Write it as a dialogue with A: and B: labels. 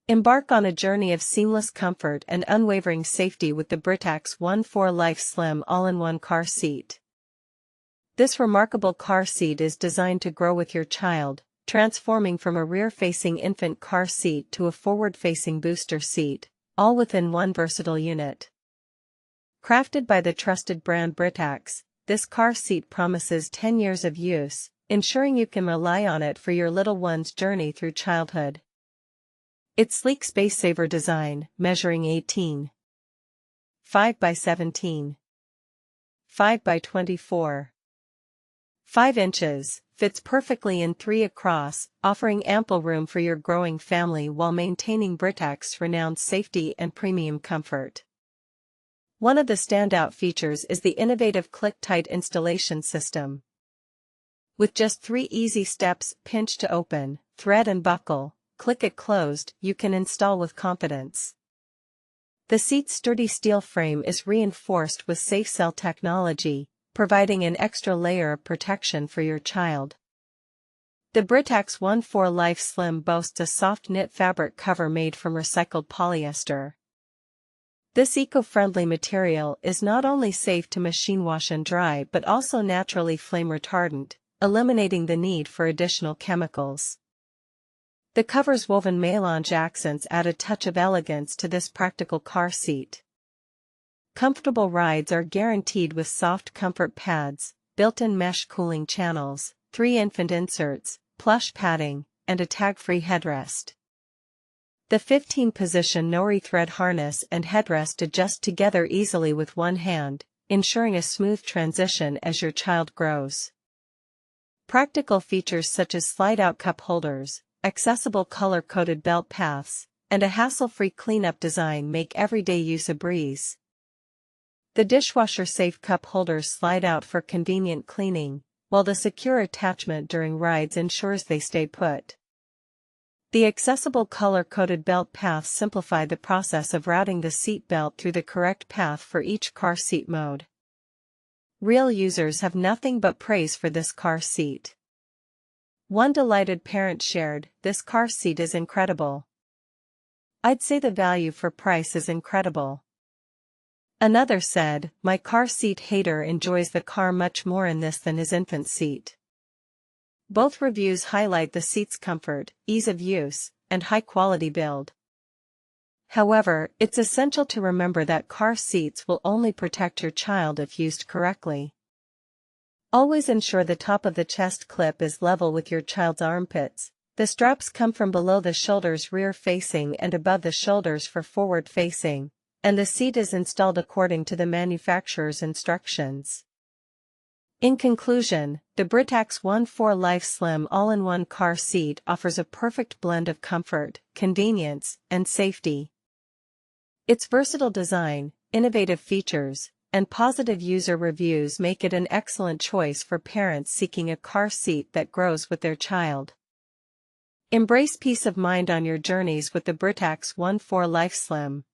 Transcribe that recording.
A: Embark on a journey of seamless comfort and unwavering safety with the Britax One4Life Slim all-in-one car seat. This remarkable car seat is designed to grow with your child, transforming from a rear-facing infant car seat to a forward-facing booster seat, all within one versatile unit. Crafted by the trusted brand Britax, this car seat promises 10 years of use, ensuring you can rely on it for your little one's journey through childhood. Its sleek SpaceSaver design, measuring 18.5 by 17.5 by 24.5 inches, fits perfectly in 3 across, offering ample room for your growing family while maintaining Britax's renowned safety and premium comfort. One of the standout features is the innovative ClickTight installation system. With just 3 easy steps, pinch to open, thread and buckle, click it closed, you can install with confidence. The seat's sturdy steel frame is reinforced with SafeCell technology, providing an extra layer of protection for your child. The Britax One4Life Slim boasts a soft knit fabric cover made from recycled polyester. This eco-friendly material is not only safe to machine wash and dry but also naturally flame retardant, eliminating the need for additional chemicals. The cover's woven melange accents add a touch of elegance to this practical car seat. Comfortable rides are guaranteed with soft comfort pads, built-in mesh cooling channels, 3 infant inserts, plush padding, and a tag-free headrest. The 15-position no-rethread harness and headrest adjust together easily with one hand, ensuring a smooth transition as your child grows. Practical features such as slide-out cup holders, accessible color-coded belt paths, and a hassle-free cleanup design make everyday use a breeze. The dishwasher-safe cup holders slide out for convenient cleaning, while the secure attachment during rides ensures they stay put. The accessible color-coded belt paths simplify the process of routing the seat belt through the correct path for each car seat mode. Real users have nothing but praise for this car seat. One delighted parent shared, "This car seat is incredible. I'd say the value for price is incredible." Another said, "My car seat hater enjoys the car much more in this than his infant seat." Both reviews highlight the seat's comfort, ease of use, and high-quality build. However, it's essential to remember that car seats will only protect your child if used correctly. Always ensure the top of the chest clip is level with your child's armpits. The straps come from below the shoulders rear-facing and above the shoulders for forward-facing, and the seat is installed according to the manufacturer's instructions. In conclusion, the Britax One4Life Slim all-in-one car seat offers a perfect blend of comfort, convenience, and safety. Its versatile design, innovative features, and positive user reviews make it an excellent choice for parents seeking a car seat that grows with their child. Embrace peace of mind on your journeys with the Britax One4Life Slim.